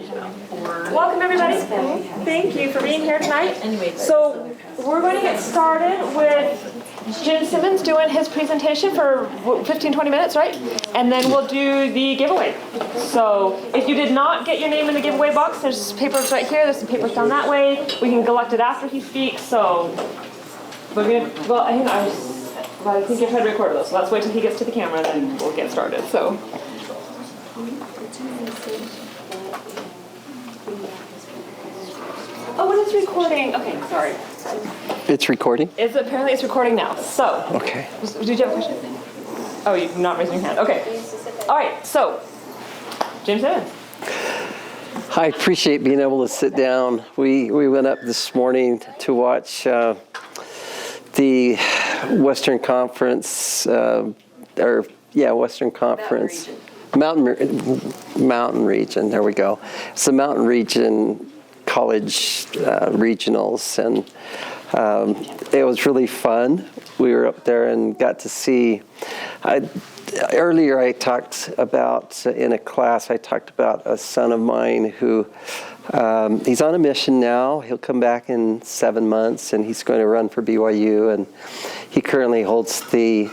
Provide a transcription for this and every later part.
Welcome, everybody. Thank you for being here tonight. So we're going to get started with Jim Simmons doing his presentation for 15-20 minutes, right? And then we'll do the giveaway. So if you did not get your name in the giveaway box, there's papers right here. There's some papers down that way. We can collect it after he speaks. So we're going to, well, I think you've had to record those. So let's wait till he gets to the camera and then we'll get started. So. Oh, and it's recording. Okay, sorry. It's recording? Apparently it's recording now. So. Okay. Did you have a question? Oh, you're not raising your hand. Okay. All right, so, James Simmons. I appreciate being able to sit down. We went up this morning to watch the Western Conference, Western Conference. Mountain region. There we go. It's the Mountain Region College regionals, and it was really fun. We were up there and got to see. Earlier, I talked about in a class. I talked about a son of mine who he's on a mission now. He'll come back in 7 months, and he's going to run for BYU. And he currently holds the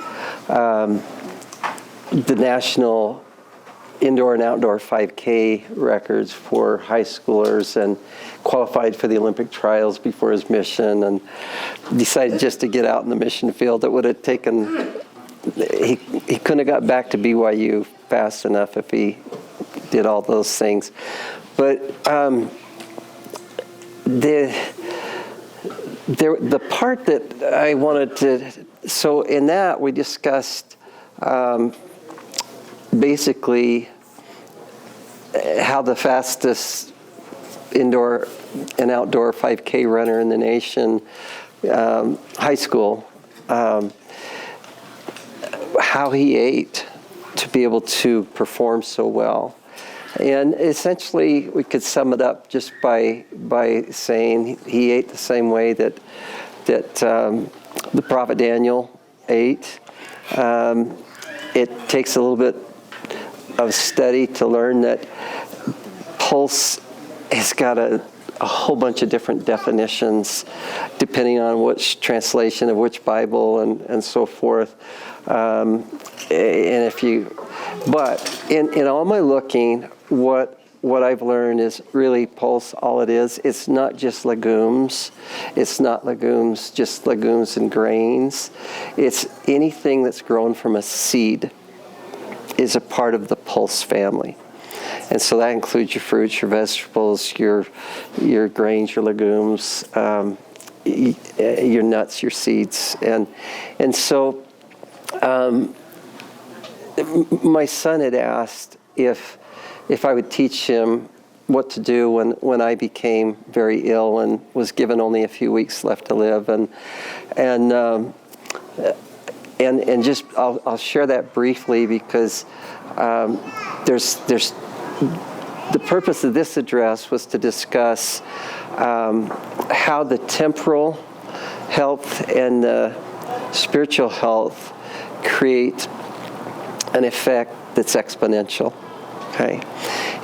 national indoor and outdoor 5K records for high schoolers, and qualified for the Olympic trials before his mission, and decided just to get out in the mission field. It would have taken, he couldn't have got back to BYU fast enough if he did all those things. But the part that I wanted to, so in that we discussed basically how the fastest indoor and outdoor 5K runner in the nation, high school, how he ate to be able to perform so well. And essentially we could sum it up just by saying he ate the same way that the prophet Daniel ate. It takes a little bit of study to learn that pulse has got a whole bunch of different definitions depending on which translation of which Bible and so forth. But in all my looking, what I've learned is really pulse, all it is, it's not just legumes. It's not legumes, just legumes and grains. It's anything that's grown from a seed is a part of the pulse family. And so that includes your fruits, your vegetables, your grains, your legumes, your nuts, your seeds. And so my son had asked if I would teach him what to do when I became very ill and was given only a few weeks left to live. And just I'll share that briefly because there's the purpose of this address was to discuss how the temporal health and the spiritual health create an effect that's exponential. Okay,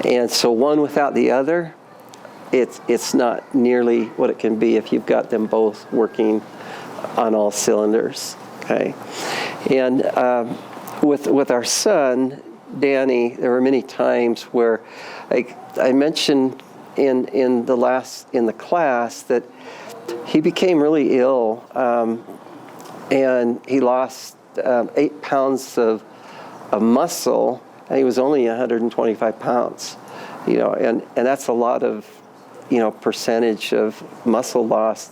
and so one without the other, it's not nearly what it can be if you've got them both working on all cylinders. Okay, and with our son Danny, there were many times where I mentioned in the class that he became really ill, and he lost 8 pounds of muscle, and he was only 125 pounds, and that's a lot of, percentage of muscle loss.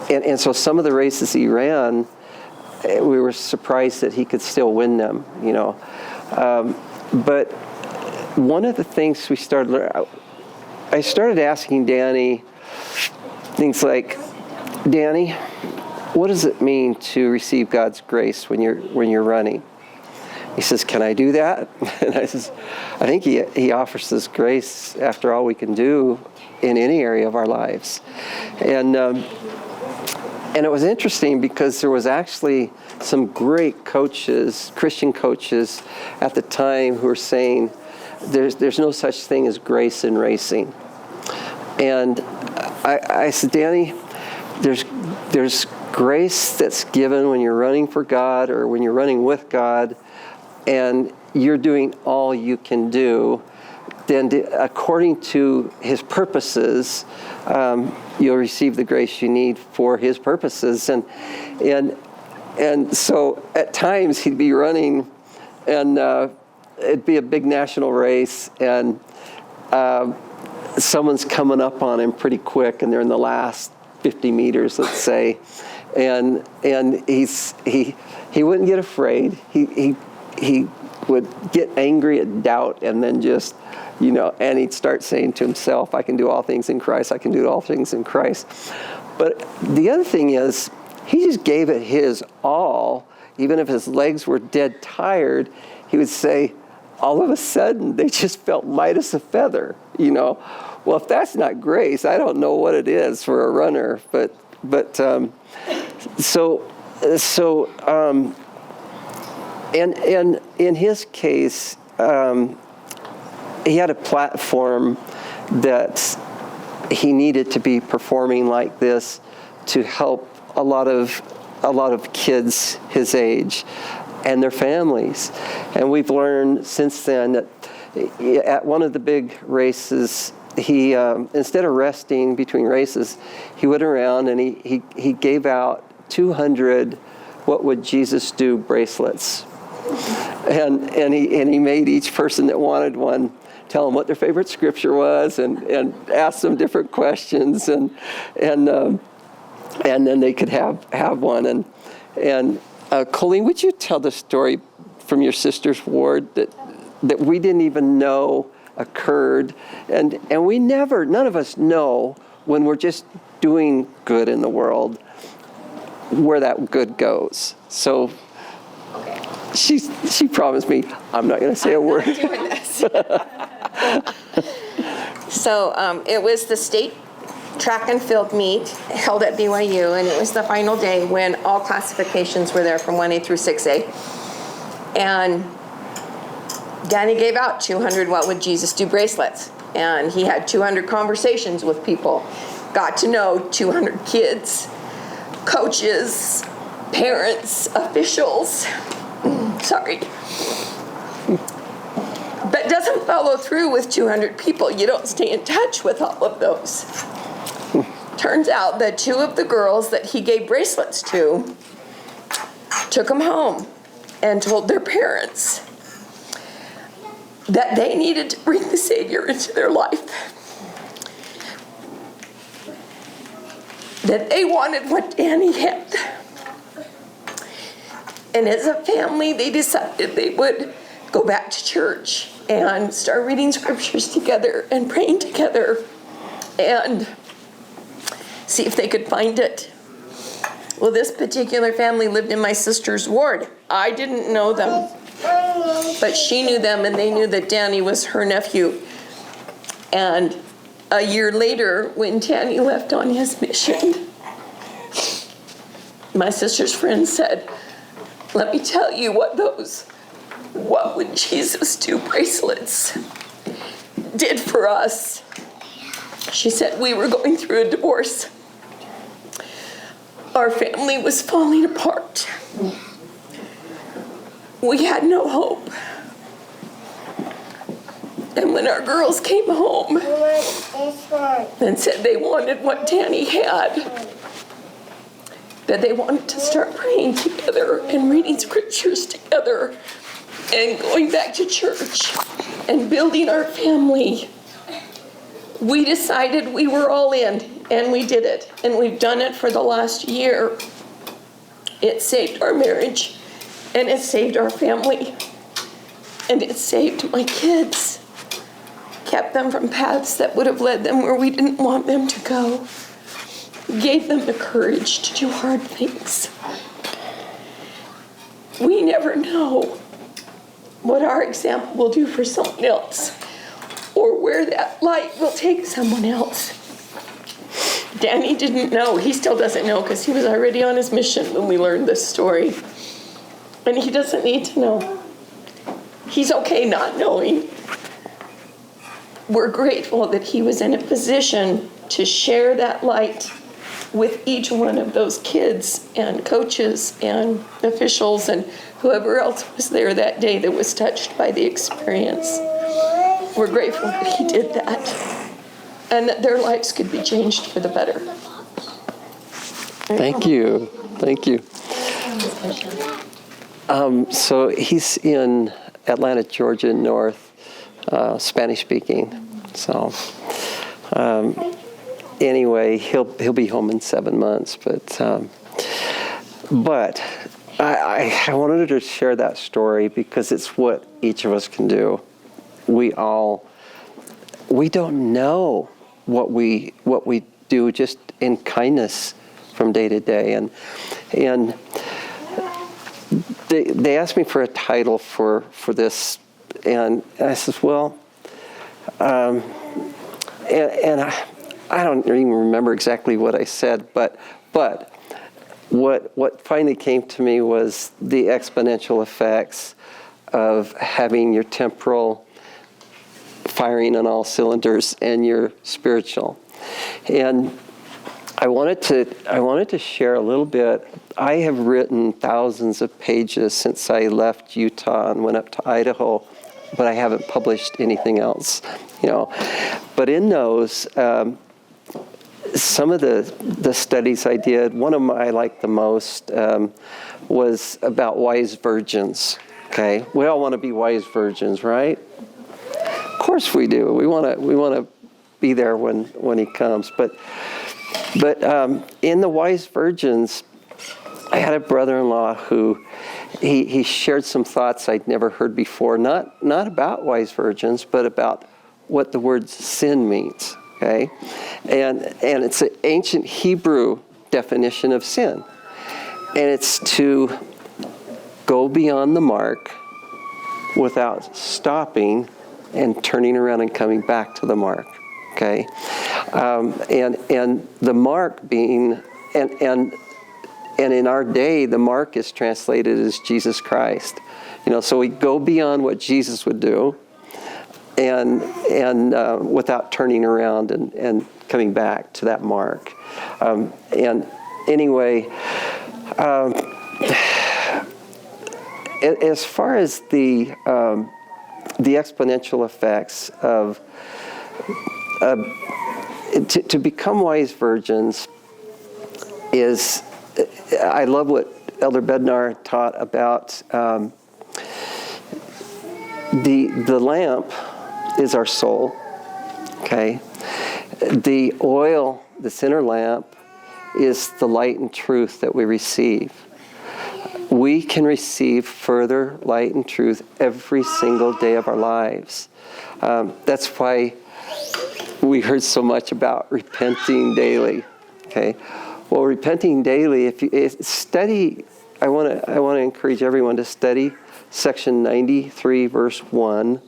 And so some of the races he ran, we were surprised that he could still win them, But one of the things I started asking Danny things like, Danny, what does it mean to receive God's grace when you're running? He says, can I do that? And I says, I think he offers us grace after all we can do in any area of our lives. And it was interesting because there was actually some great coaches, Christian coaches at the time, who were saying there's no such thing as grace in racing. And I said, Danny, there's grace that's given when you're running for God or when you're running with God, and you're doing all you can do. Then according to his purposes, you'll receive the grace you need for his purposes. And so at times he'd be running, and it'd be a big national race, and someone's coming up on him pretty quick, and they're in the last 50 meters, let's say, and he wouldn't get afraid. He would get angry at doubt, and then just, and he'd start saying to himself, I can do all things in Christ, I can do all things in Christ. But the other thing is, he just gave it his all. Even if his legs were dead tired, he would say, all of a sudden, they just felt light as a feather, Well, if that's not grace, I don't know what it is for a runner. And in his case, he had a platform that he needed to be performing like this to help a lot of kids his age and their families. And we've learned since then that at one of the big races, he instead of resting between races, he went around and he gave out 200 "What Would Jesus Do" bracelets, and he made each person that wanted one tell them what their favorite scripture was, and ask them different questions, and then they could have one. And Colleen, would you tell the story from your sister's ward that we didn't even know occurred, and none of us know when we're just doing good in the world where that good goes. So she promised me I'm not going to say a word. Doing this. So it was the state track and field meet held at BYU, and it was the final day when all classifications were there from 1A through 6A. And Danny gave out 200 "What Would Jesus Do" bracelets, and he had 200 conversations with people, got to know 200 kids, coaches, parents, officials, but doesn't follow through with 200 people. You don't stay in touch with all of those. Turns out that 2 of the girls that he gave bracelets to took them home and told their parents that they needed to bring the Savior into their life. That they wanted what Danny had. And as a family, they decided they would go back to church and start reading scriptures together and praying together and see if they could find it. Well, this particular family lived in my sister's ward. I didn't know them, but she knew them, and they knew that Danny was her nephew. And a year later, when Danny left on his mission, my sister's friend said, let me tell you what those "What Would Jesus Do" bracelets did for us. She said, we were going through a divorce. Our family was falling apart. We had no hope. And when our girls came home and said they wanted what Danny had, that they wanted to start praying together and reading scriptures together and going back to church and building our family, we decided we were all in, and we did it. And we've done it for the last year. It saved our marriage, and it saved our family, and it saved my kids. Kept them from paths that would have led them where we didn't want them to go. Gave them the courage to do hard things. We never know what our example will do for someone else, or where that light will take someone else. Danny didn't know. He still doesn't know because he was already on his mission when we learned this story. And he doesn't need to know. He's okay not knowing. We're grateful that he was in a position to share that light with each one of those kids and coaches and officials and whoever else was there that day that was touched by the experience. We're grateful that he did that and that their lives could be changed for the better. Thank you. Thank you. So he's in Atlanta, Georgia, North, Spanish speaking. So anyway, he'll be home in 7 months. But I wanted to share that story because it's what each of us can do. We don't know what we do just in kindness from day to day, and they asked me for a title for this, and I says, well, and I don't even remember exactly what I said, but what finally came to me was the exponential effects of having your temporal firing on all cylinders and your spiritual. And I wanted to share a little bit. I have written thousands of pages since I left Utah and went up to Idaho, but I haven't published anything else, But in those, some of the studies I did, one of them I liked the most was about wise virgins. Okay, we all want to be wise virgins, right? Of course we do. We want to be there when he comes. But in the wise virgins, I had a brother-in-law who he shared some thoughts I'd never heard before. Not about wise virgins, but about what the word sin means. Okay, and it's an ancient Hebrew definition of sin, and it's to go beyond the mark without stopping and turning around and coming back to the mark. Okay, and the mark being and in our day the mark is translated as Jesus Christ. So we go beyond what Jesus would do, and without turning around and coming back to that mark. And anyway, as far as the exponential effects of to become wise virgins is, I love what Elder Bednar taught about the lamp is our soul. Okay, the oil, the center lamp, is the light and truth that we receive. We can receive further light and truth every single day of our lives. That's why we heard so much about repenting daily. Okay, well, repenting daily. If you study, I want to encourage everyone to study section 93, verse 1,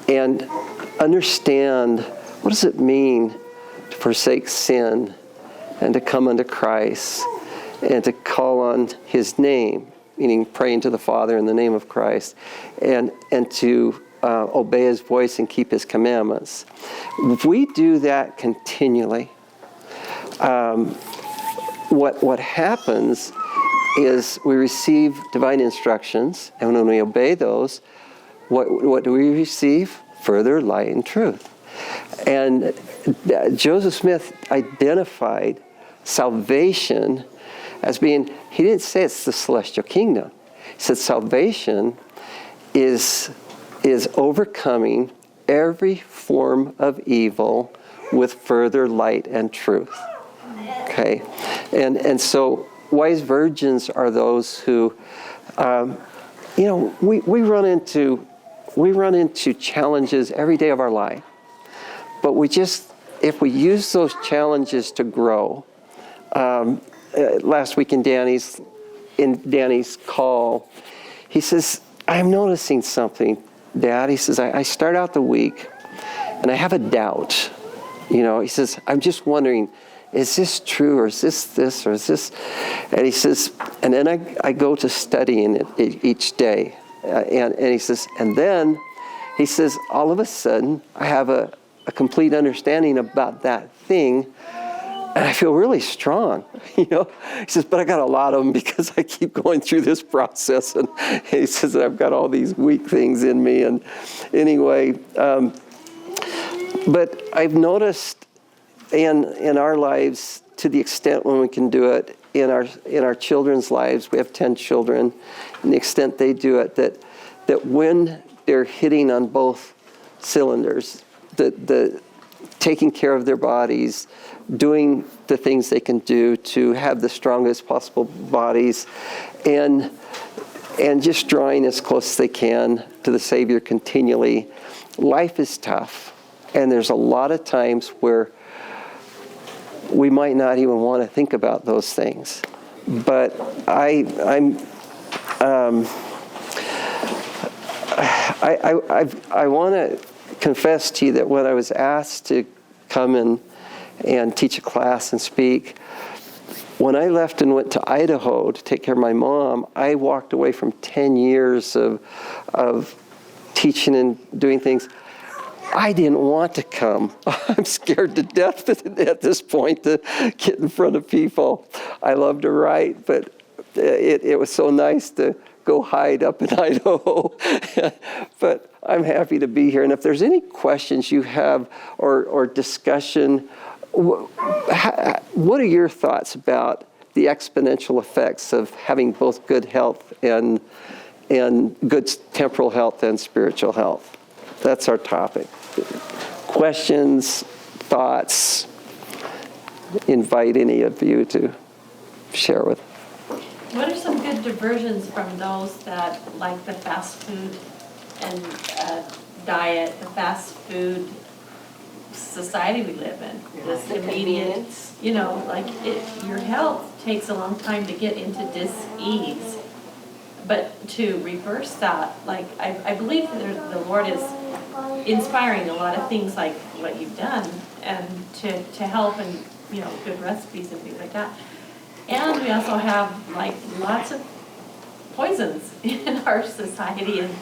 and understand what does it mean to forsake sin and to come unto Christ and to call on His name, meaning praying to the Father in the name of Christ, and to obey His voice and keep His commandments. If we do that continually, what happens is we receive divine instructions, and when we obey those, what do we receive? Further light and truth. And Joseph Smith identified salvation as being, he didn't say it's the celestial kingdom. He said salvation is overcoming every form of evil with further light and truth. Okay? And so wise virgins are those who, we run into challenges every day of our life. But if we use those challenges to grow, last week in Danny's call, he says, I'm noticing something, Dad. He says, I start out the week and I have a doubt. He says, I'm just wondering, is this true, or is this, or is this? And he says, and then I go to studying it each day. And he says, and then he says, all of a sudden, I have a complete understanding about that thing, and I feel really strong, He says, but I got a lot of them because I keep going through this process. And he says, I've got all these weak things in me. And anyway, but I've noticed in our lives, to the extent when we can do it, in our children's lives, we have 10 children, and the extent they do it, that when they're hitting on both cylinders, the taking care of their bodies, doing the things they can do to have the strongest possible bodies, and just drawing as close as they can to the Savior continually. Life is tough, and there's a lot of times where we might not even want to think about those things. But I want to confess to you that when I was asked to come and teach a class and speak, when I left and went to Idaho to take care of my mom, I walked away from 10 years of teaching and doing things. I didn't want to come. I'm scared to death at this point to get in front of people. I love to write, but it was so nice to go hide up in Idaho. But I'm happy to be here. And if there's any questions you have or discussion, what are your thoughts about the exponential effects of having both good health and good temporal health and spiritual health? That's our topic. Questions, thoughts, invite any of you to share with. What are some good diversions from those that like the fast food and diet, the fast food society we live in? This immediate, your health takes a long time to get into dis-ease. But to reverse that, I believe that the Lord is inspiring a lot of things like what you've done, and to help, and good recipes and things like that. And we also have lots of poisons in our society, and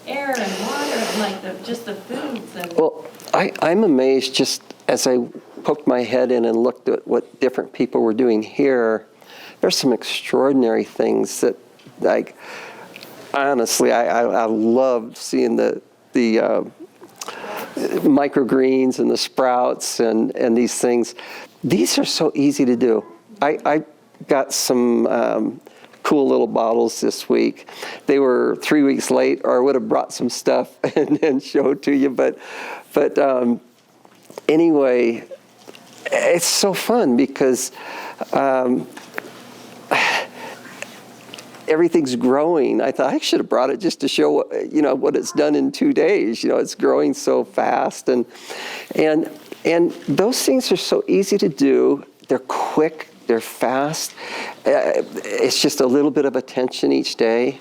air and water, and just the foods. And well, I'm amazed just as I poked my head in and looked at what different people were doing here. There's some extraordinary things that, honestly, I loved seeing the microgreens and the sprouts and these things. These are so easy to do. I got some cool little bottles this week. They were 3 weeks late, or I would have brought some stuff and showed to you. But anyway, it's so fun because everything's growing. I thought I should have brought it just to show what it's done in 2 days. It's growing so fast, and those things are so easy to do. They're quick. They're fast. It's just a little bit of attention each day,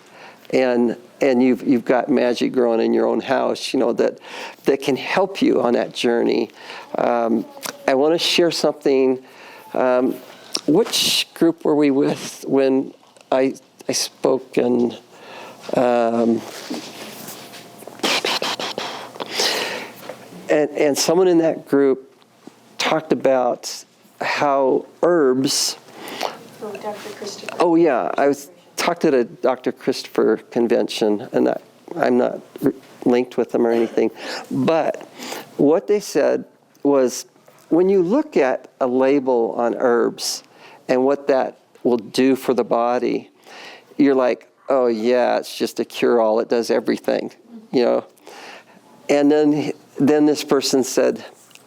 and you've got magic growing in your own house. That can help you on that journey. I want to share something. Which group were we with when I spoke? And someone in that group talked about how herbs. Oh, Dr. Christopher. Oh yeah, I talked at a Dr. Christopher convention, and I'm not linked with them or anything. But what they said was, when you look at a label on herbs and what that will do for the body, you're like, oh yeah, it's just a cure-all. It does everything, And then this person said,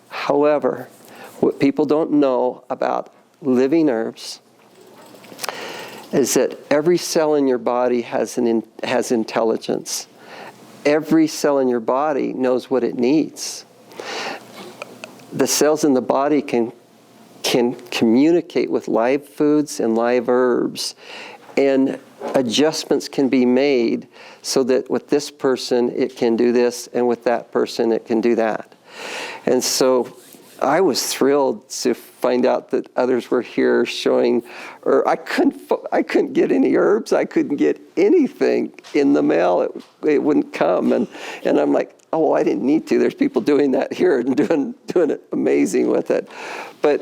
however, what people don't know about living herbs is that every cell in your body has intelligence. Every cell in your body knows what it needs. The cells in the body can communicate with live foods and live herbs, and adjustments can be made so that with this person it can do this, and with that person it can do that. And so I was thrilled to find out that others were here showing, or I couldn't get any herbs. I couldn't get anything in the mail. It wouldn't come. And I'm like, oh, I didn't need to. There's people doing that here and doing it amazing with it. But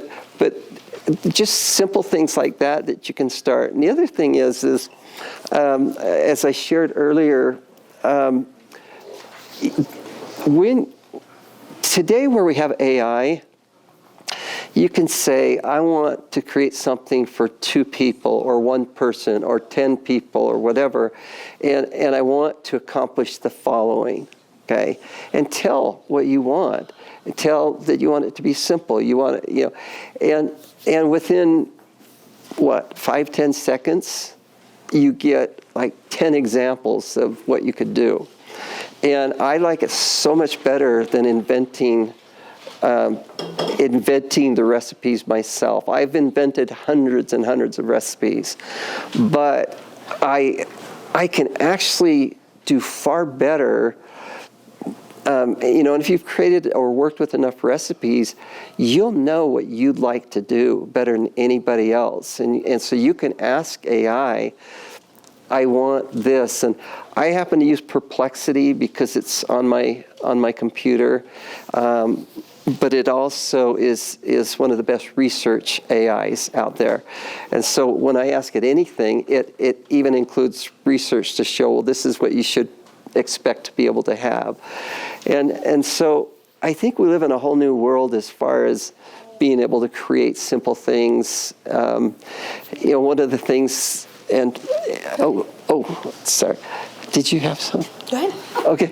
just simple things like that you can start. And the other thing is as I shared earlier, today where we have AI, you can say, I want to create something for 2 people or 1 person or 10 people or whatever, and I want to accomplish the following, okay? And tell what you want. And tell that you want it to be simple. You want it, and within, 5-10 seconds, you get like 10 examples of what you could do. And I like it so much better than inventing the recipes myself. I've invented hundreds and hundreds of recipes, but I can actually do far better. And if you've created or worked with enough recipes, you'll know what you'd like to do better than anybody else. And so you can ask AI, I want this. And I happen to use Perplexity because it's on my computer. But it also is one of the best research AIs out there. And so when I ask it anything, it even includes research to show, well, this is what you should expect to be able to have. And so I think we live in a whole new world as far as being able to create simple things. One of the things, and sorry, did you have some? Go ahead. Okay.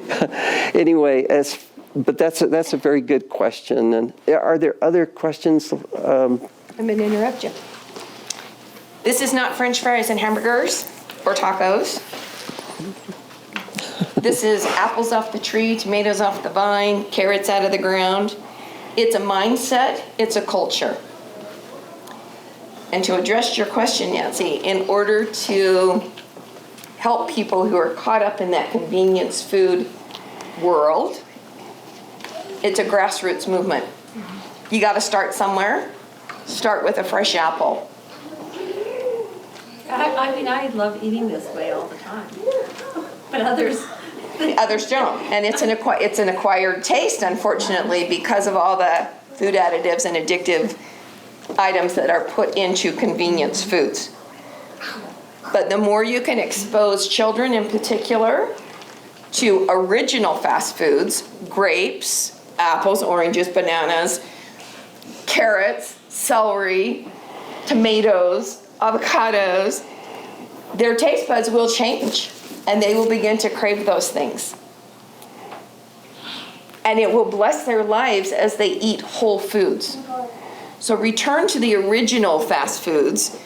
Anyway, but that's a very good question. And are there other questions? I'm going to interrupt you. This is not French fries and hamburgers or tacos. This is apples off the tree, tomatoes off the vine, carrots out of the ground. It's a mindset, it's a culture. And to address your question, Nancy, in order to help people who are caught up in that convenience food world, it's a grassroots movement. You got to start somewhere. Start with a fresh apple. I love eating this way all the time, but others don't, and it's an acquired taste, unfortunately, because of all the food additives and addictive items that are put into convenience foods. But the more you can expose children in particular to original fast foods, grapes, apples, oranges, bananas, carrots, celery, tomatoes, avocados, their taste buds will change and they will begin to crave those things. And it will bless their lives as they eat whole foods. So return to the original fast foods,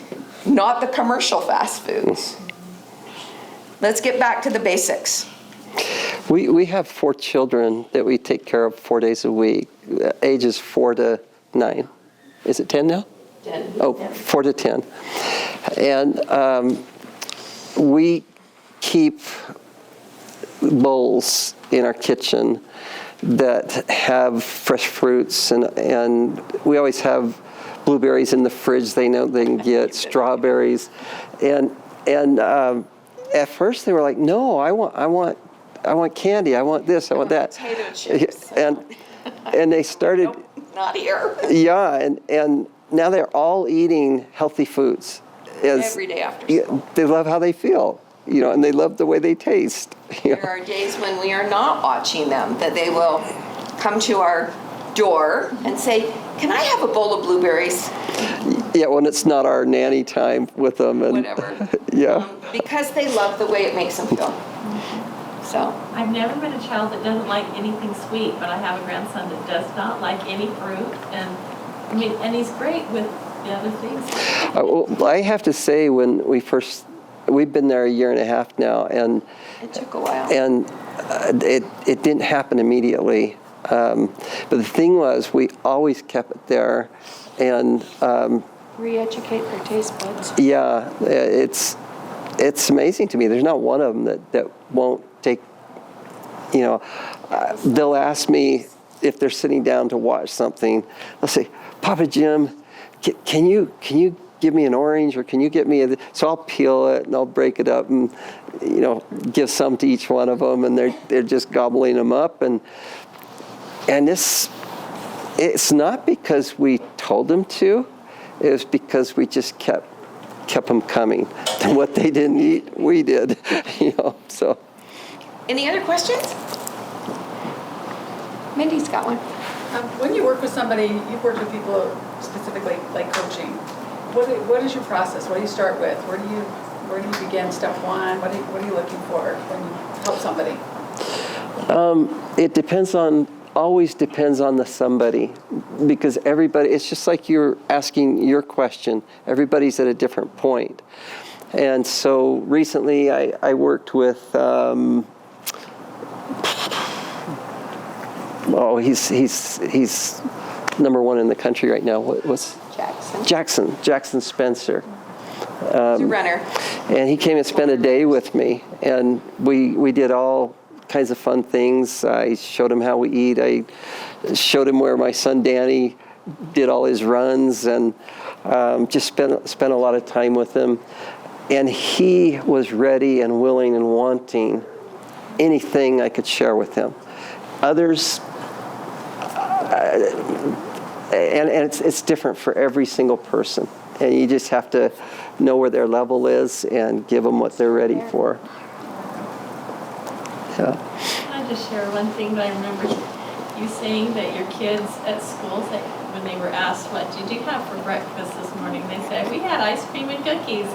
not the commercial fast foods. Let's get back to the basics. We have 4 children that we take care of 4 days a week, ages 4 to 9. Is it 10 now? 10. Oh, 4 to 10. And we keep bowls in our kitchen that have fresh fruits, and we always have blueberries in the fridge. They know they can get strawberries, and at first they were like, no, I want candy. I want this. I want that. Potato chips. And they started. Nope, not here. Yeah, and now they're all eating healthy foods. Every day after school. They love how they feel, and they love the way they taste. There are days when we are not watching them, that they will come to our door and say, can I have a bowl of blueberries? Yeah, when it's not our nanny time with them. And whatever. Yeah. Because they love the way it makes them feel. So. I've never been a child that doesn't like anything sweet, but I have a grandson that does not like any fruit, and he's great with the other things. Well, I have to say, when we've been there 1.5 years now, and It took a while. And it didn't happen immediately. But the thing was, we always kept it there, and Re-educate their taste buds. yeah, it's amazing to me. There's not one of them that won't take. They'll ask me, if they're sitting down to watch something, they'll say, Papa Jim, can you give me an orange, or can you get me so I'll peel it and I'll break it up and, give some to each one of them, and they're just gobbling them up. And it's not because we told them to, it was because we just kept them coming. And what they didn't eat, we did, so. Any other questions? Mindy's got one. When you work with somebody, you've worked with people specifically like coaching. What is your process? What do you start with? Where do you begin step one? What are you looking for when you help somebody? It always depends on the somebody, because everybody, it's just like you're asking your question. Everybody's at a different point. And so recently I worked with, he's number one in the country right now. What was Jackson Spencer. He's a runner. And he came and spent a day with me, and we did all kinds of fun things. I showed him how we eat. I showed him where my son Danny did all his runs, and just spent a lot of time with him. And he was ready and willing and wanting anything I could share with him. Others, and it's different for every single person. And you just have to know where their level is and give them what they're ready for. Yeah. Can I just share one thing that I remember you saying that your kids at school, when they were asked, what did you have for breakfast this morning? They said, we had ice cream and cookies.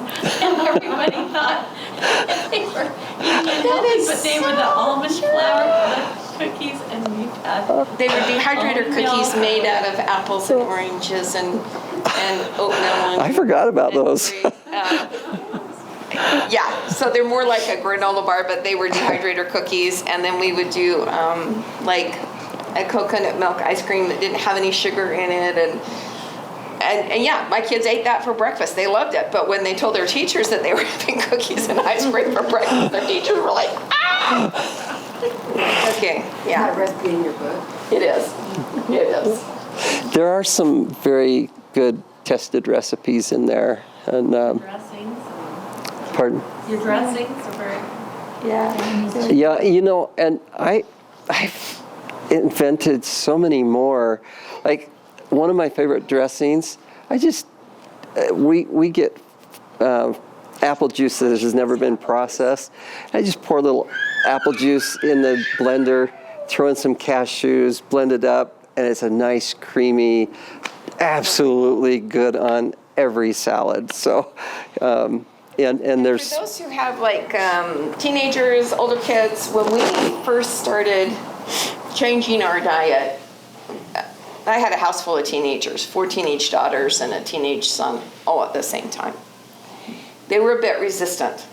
And everybody thought that they were eating unhealthy, but they were the almond flour cookies, and we've had. They were dehydrator cookies milk. made out of apples and oranges and oatmeal. I forgot about those. Yeah, so they're more like a granola bar, but they were dehydrator cookies. And then we would do like a coconut milk ice cream that didn't have any sugar in it. And yeah, my kids ate that for breakfast. They loved it. But when they told their teachers that they were having cookies and ice cream for breakfast, their teachers were like, ah! Okay, yeah. Is that recipe in your book? It is. It is. There are some very good tested recipes in there. And Dressings. pardon? Your dressings are very. Yeah. Yeah, and I've invented so many more. Like one of my favorite dressings, we get apple juice that has never been processed. I just pour a little apple juice in the blender, throw in some cashews, blend it up, and it's a nice, creamy, absolutely good on every salad. So, and there's... For those who have like teenagers, older kids, when we first started changing our diet, I had a house full of teenagers, 4 teenage daughters and a teenage son, all at the same time. They were a bit resistant.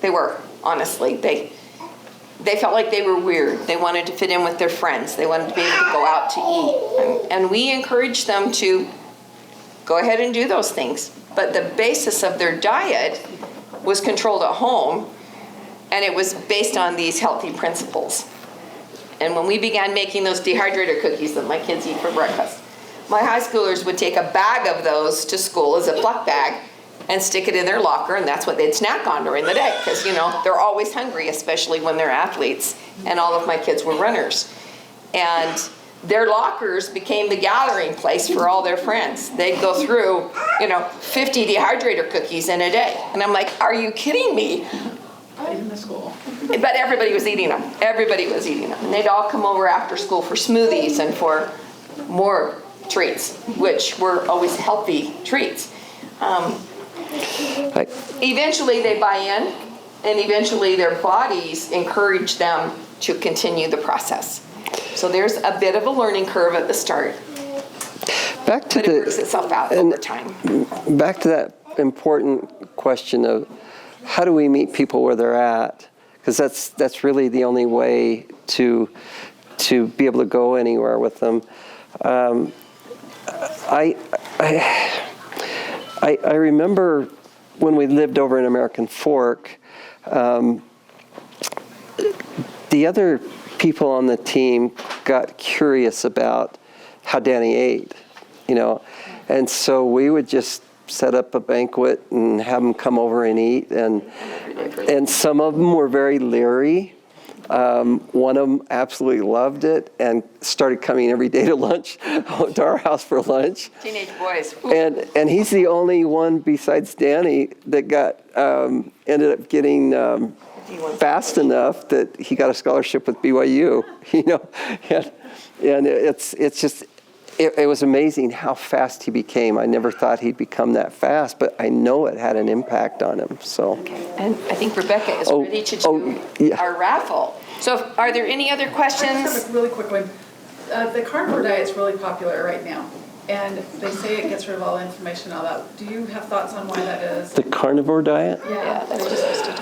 They were, honestly. They felt like they were weird. They wanted to fit in with their friends. They wanted to be able to go out to eat. And we encouraged them to go ahead and do those things. But the basis of their diet was controlled at home, and it was based on these healthy principles. And when we began making those dehydrator cookies that my kids eat for breakfast, my high schoolers would take a bag of those to school as a pluck bag and stick it in their locker, and that's what they'd snack on during the day, because they're always hungry, especially when they're athletes, and all of my kids were runners. And their lockers became the gathering place for all their friends. They'd go through 50 dehydrator cookies in a day, and I'm like, are you kidding me? In the school. But everybody was eating them. Everybody was eating them. And they'd all come over after school for smoothies and for more treats, which were always healthy treats. Eventually they buy in, and eventually their bodies encourage them to continue the process. So there's a bit of a learning curve at the start, but it works itself out over time. Back to that important question of how do we meet people where they're at? Because that's really the only way to be able to go anywhere with them. I remember when we lived over in American Fork, the other people on the team got curious about how Danny ate, and so we would just set up a banquet and have them come over and eat, and some of them were very leery. One of them absolutely loved it and started coming every day to lunch, to our house for lunch. Teenage boys. And he's the only one besides Danny that ended up getting fast enough that he got a scholarship with BYU. And it was amazing how fast he became. I never thought he'd become that fast, but I know it had an impact on him. So. And I think Rebecca is ready to do our raffle. So are there any other I questions? just have a really quick one. The carnivore diet is really popular right now, and they say it gets rid of all inflammation and all that. Do you have thoughts on why that is? The carnivore diet? Yeah, that's what supposed to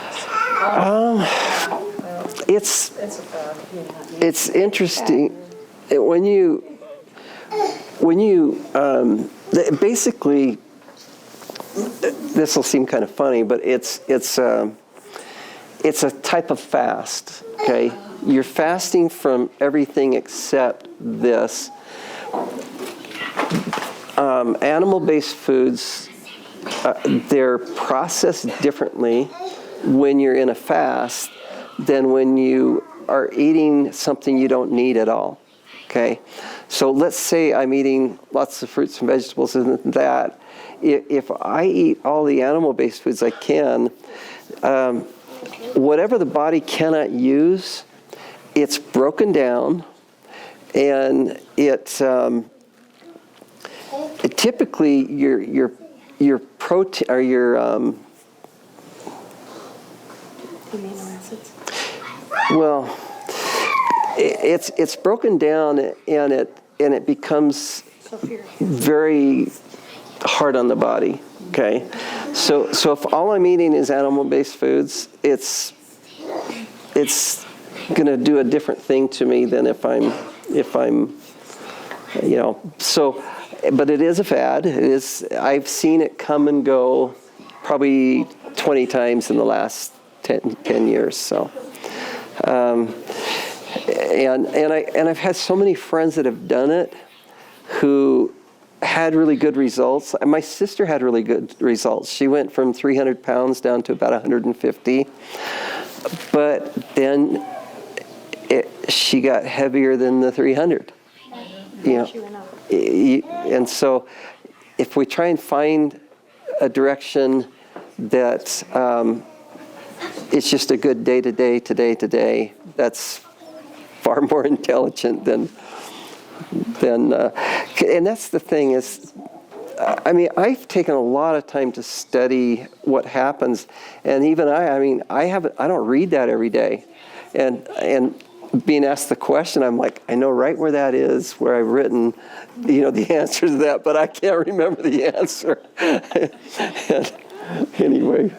do. It's interesting when you basically, this will seem kind of funny, but it's a type of fast. Okay, you're fasting from everything except this. Animal-based foods, they're processed differently when you're in a fast than when you are eating something you don't need at all. Okay, so let's say I'm eating lots of fruits and vegetables and that. If I eat all the animal-based foods I can, whatever the body cannot use, it's broken down, and it typically your protein or your amino acids. well, it's broken down, and it becomes very hard on the body. Okay, so if all I'm eating is animal-based foods, it's going to do a different thing to me than if I'm so. But it is a fad. It is. I've seen it come and go, probably 20 times in the last 10 years. So. And I've had so many friends that have done it who had really good results. My sister had really good results. She went from 300 pounds down to about 150. But then she got heavier than the 300. And so if we try and find a direction that it's just a good day-to-day, that's far more intelligent than and that's the thing is, I've taken a lot of time to study what happens, and even I don't read that every day, and being asked the question, I'm like, I know right where that is, where I've written, the answer to that, but I can't remember the answer. Anyway.